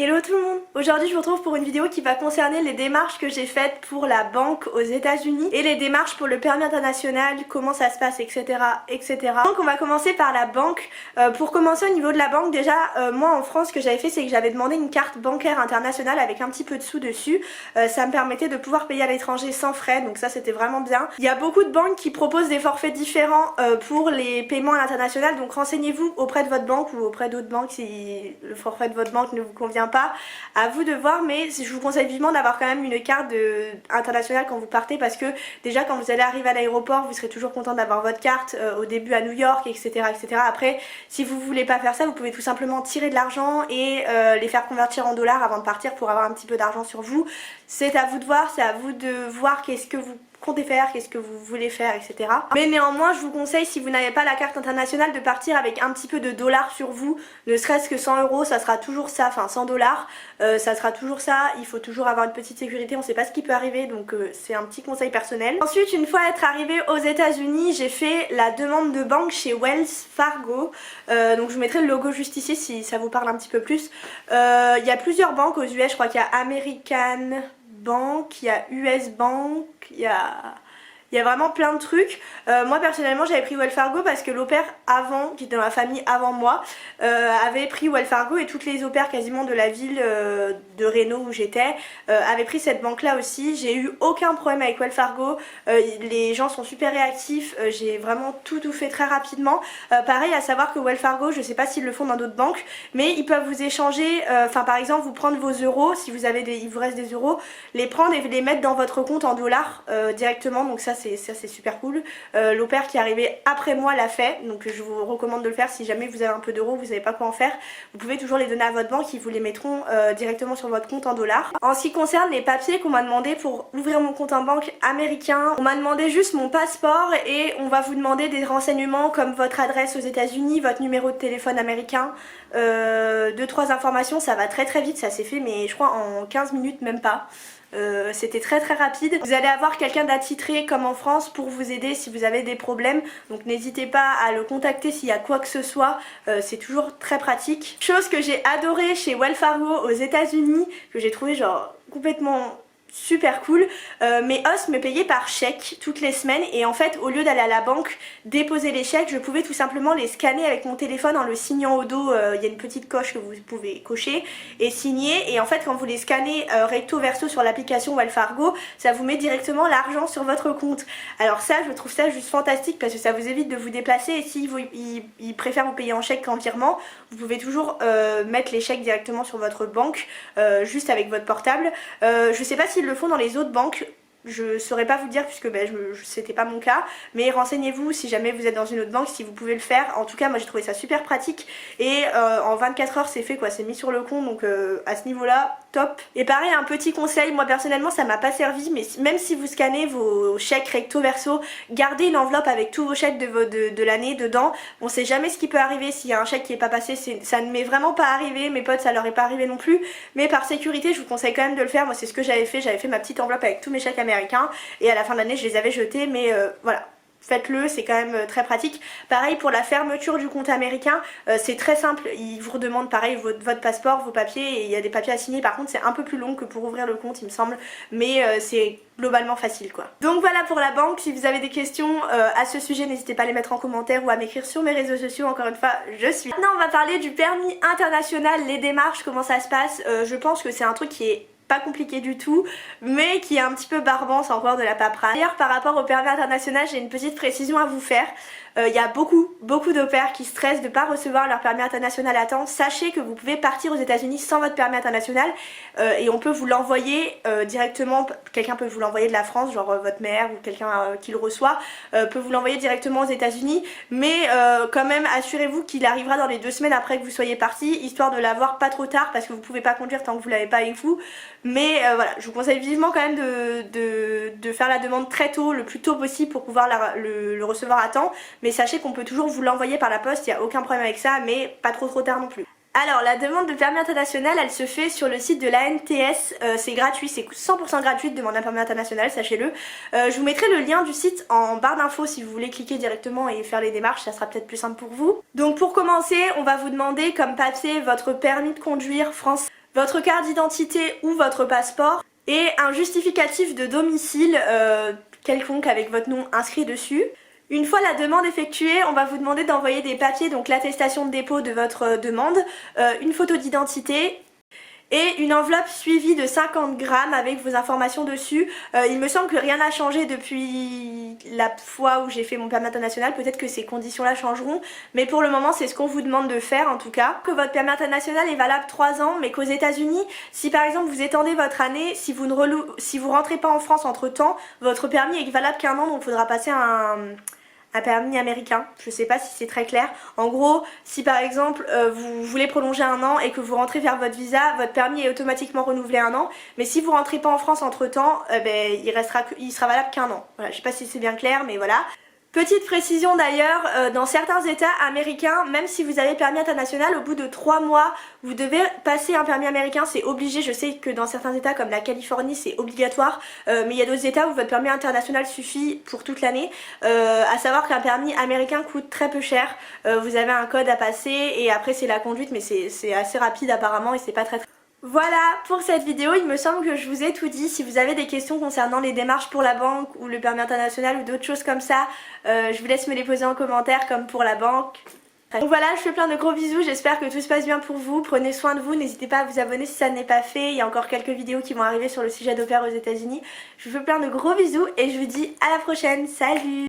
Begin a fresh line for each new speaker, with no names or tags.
Hello tout le monde! Aujourd'hui je vous retrouve pour une vidéo qui va concerner les démarches que j'ai faites pour la banque aux États-Unis et les démarches pour le permis international, comment ça se passe, etc. etc. Donc on va commencer par la banque. Pour commencer au niveau de la banque, déjà moi en France ce que j'avais fait c'est que j'avais demandé une carte bancaire internationale avec un petit peu de sous dessus. Ça me permettait de pouvoir payer à l'étranger sans frais, donc ça c'était vraiment bien. Il y a beaucoup de banques qui proposent des forfaits différents pour les paiements à l'international, donc renseignez-vous auprès de votre banque ou auprès d'autres banques si le forfait de votre banque ne vous convient pas, à vous de voir, mais je vous conseille vivement d'avoir quand même une carte internationale quand vous partez, parce que déjà quand vous allez arriver à l'aéroport vous serez toujours content d'avoir votre carte au début à New York, etc., etc. Après si vous voulez pas faire ça, vous pouvez tout simplement tirer de l'argent et les faire convertir en dollars avant de partir pour avoir un petit peu d'argent sur vous. C'est à vous de voir, c'est à vous de voir qu'est-ce que vous comptez faire, qu'est-ce que vous voulez faire, etc. Mais néanmoins je vous conseille, si vous n'avez pas la carte internationale, de partir avec un petit peu de dollars sur vous, ne serait-ce que 100 €, ça sera toujours ça, enfin 100 $, ça sera toujours ça. Il faut toujours avoir une petite sécurité, on sait pas ce qui peut arriver, donc c'est un petit conseil personnel. Ensuite, une fois être arrivée aux États-Unis, j'ai fait la demande de banque chez Wells Fargo, donc je vous mettrai le logo juste ici si ça vous parle un petit peu plus. Il y a plusieurs banques aux US, je crois qu'il y a American Bank, il y a US Bank, il y a vraiment plein de trucs. Moi personnellement j'avais pris Wells Fargo parce que l'opère avant, qui était dans la famille avant moi, avait pris Wells Fargo, et toutes les opères quasiment de la ville de Reno où j'étais avaient pris cette banque là aussi. J'ai eu aucun problème avec Wells Fargo, les gens sont super réactifs, j'ai vraiment tout fait très rapidement. Pareil, à savoir que Wells Fargo, je sais pas s'ils le font dans d'autres banques, mais ils peuvent vous échanger, enfin par exemple vous prendre vos euros, si vous avez il vous reste des euros, les prendre et les mettre dans votre compte en dollars directement, donc ça c'est super cool. L'opère qui est arrivé après moi l'a fait, donc je vous recommande de le faire. Si jamais vous avez un peu d'euros, vous savez pas quoi en faire, vous pouvez toujours les donner à votre banque, ils vous les mettront directement sur votre compte en dollars. En ce qui concerne les papiers qu'on m'a demandé pour ouvrir mon compte en banque américain, on m'a demandé juste mon passeport, et on va vous demander des renseignements comme votre adresse aux États-Unis, votre numéro de téléphone américain, 2-3 informations. Ça va très vite, ça s'est fait mais je crois en 15 minutes, même pas. C'était très rapide. Vous allez avoir quelqu'un d'attitré comme en France pour vous aider si vous avez des problèmes, donc n'hésitez pas à le contacter s'il y a quoi que ce soit, c'est toujours très pratique. Chose que j'ai adoré chez Wells Fargo aux États-Unis, que j'ai trouvé genre complètement super cool, mes hosts me payaient par chèque toutes les semaines, et en fait au lieu d'aller à la banque déposer les chèques, je pouvais tout simplement les scanner avec mon téléphone en le signant au dos. Il y a une petite coche que vous pouvez cocher et signer, et en fait quand vous les scannez recto verso sur l'application Wells Fargo, ça vous met directement l'argent sur votre compte. Alors ça, je trouve ça juste fantastique parce que ça vous évite de vous déplacer, et si ils préfèrent vous payer en chèque qu'en virement, vous pouvez toujours mettre les chèques directement sur votre banque juste avec votre portable. Je sais pas s'ils le font dans les autres banques, je saurais pas vous dire puisque c'était pas mon cas, mais renseignez-vous si jamais vous êtes dans une autre banque si vous pouvez le faire. En tout cas moi j'ai trouvé ça super pratique, et en 24 heures c'est fait quoi, c'est mis sur le compte, donc à ce niveau là top. Et pareil, un petit conseil, moi personnellement ça m'a pas servi, mais même si vous scannez vos chèques recto verso, gardez une enveloppe avec tous vos chèques de l'année dedans. On sait jamais ce qui peut arriver, s'il y a un chèque qui est pas passé, ça ne m'est vraiment pas arrivé, mes potes ça leur est pas arrivé non plus, mais par sécurité je vous conseille quand même de le faire. Moi c'est ce que j'avais fait, j'avais fait ma petite enveloppe avec tous mes chèques américains, et à la fin de l'année je les avais jetés, mais voilà. Faites-le, c'est quand même très pratique. Pareil pour la fermeture du compte américain, c'est très simple, ils vous redemandent pareil votre passeport, vos papiers, et il y a des papiers à signer. Par contre c'est un peu plus long que pour ouvrir le compte il me semble, mais c'est globalement facile quoi. Donc voilà pour la banque. Si vous avez des questions à ce sujet, n'hésitez pas à les mettre en commentaire ou à m'écrire sur mes réseaux sociaux, encore une fois je suis. Maintenant on va parler du permis international, les démarches, comment ça se passe. Je pense que c'est un truc qui est pas compliqué du tout, mais qui est un petit peu barbant, c'est encore de la paperasse. D'ailleurs par rapport au permis international, j'ai une petite précision à vous faire. Il y a beaucoup d'opères qui stressent de ne pas recevoir leur permis international à temps. Sachez que vous pouvez partir aux États-Unis sans votre permis international, et on peut vous l'envoyer directement. Quelqu'un peut vous l'envoyer de la France, genre votre mère ou quelqu'un qui le reçoit peut vous l'envoyer directement aux États-Unis, mais quand même assurez-vous qu'il arrivera dans les 2 semaines après que vous soyez parti, histoire de l'avoir pas trop tard, parce que vous pouvez pas conduire tant que vous l'avez pas avec vous. Mais voilà, je vous conseille vivement quand même de faire la demande très tôt, le plus tôt possible, pour pouvoir le recevoir à temps. Mais sachez qu'on peut toujours vous l'envoyer par la poste, il n'y a aucun problème avec ça, mais pas trop tard non plus. Alors la demande de permis international, elle se fait sur le site de l'ANTS, c'est gratuit, c'est 100% gratuit de demander un permis international, sachez-le. Je vous mettrai le lien du site en barre d'infos si vous voulez cliquer directement et faire les démarches, ça sera peut-être plus simple pour vous. Donc pour commencer, on va vous demander comme papier votre permis de conduire français. votre carte d'identité ou votre passeport et un justificatif de domicile quelconque avec votre nom inscrit dessus. Une fois la demande effectuée, on va vous demander d'envoyer des papiers, donc l'attestation de dépôt de votre demande, une photo d'identité et une enveloppe suivie de 50 grammes avec vos informations dessus. Il me semble que rien n'a changé depuis la fois où j'ai fait mon permis international, peut-être que ces conditions là changeront, mais pour le moment c'est ce qu'on vous demande de faire en tout cas. Que votre permis international est valable 3 ans, mais qu'aux États-Unis, si par exemple vous étendez votre année, si vous rentrez pas en France entre temps, votre permis est valable qu'1 an, donc il faudra passer un permis américain. Je sais pas si c'est très clair. En gros, si par exemple vous voulez prolonger 1 an et que vous rentrez vers votre visa, votre permis est automatiquement renouvelé 1 an. Mais si vous rentrez pas en France entre temps, il sera valable qu'1 an. Voilà, je sais pas si c'est bien clair, mais voilà. Petite précision d'ailleurs, dans certains états américains, même si vous avez permis international, au bout de 3 mois, vous devez passer un permis américain, c'est obligé. Je sais que dans certains états comme la Californie, c'est obligatoire, mais il y a d'autres états où votre permis international suffit pour toute l'année. À savoir qu'un permis américain coûte très peu cher, vous avez un code à passer et après c'est la conduite, mais c'est assez rapide apparemment et c'est pas très. Voilà pour cette vidéo, il me semble que je vous ai tout dit. Si vous avez des questions concernant les démarches pour la banque ou le permis international ou d'autres choses comme ça, je vous laisse me les poser en commentaire comme pour la banque. Donc voilà, je fais plein de gros bisous, j'espère que tout se passe bien pour vous, prenez soin de vous, n'hésitez pas à vous abonner si ça n'est pas fait, il y a encore quelques vidéos qui vont arriver sur le sujet d'au pair aux États-Unis. Je vous fais plein de gros bisous et je vous dis à la prochaine, salut!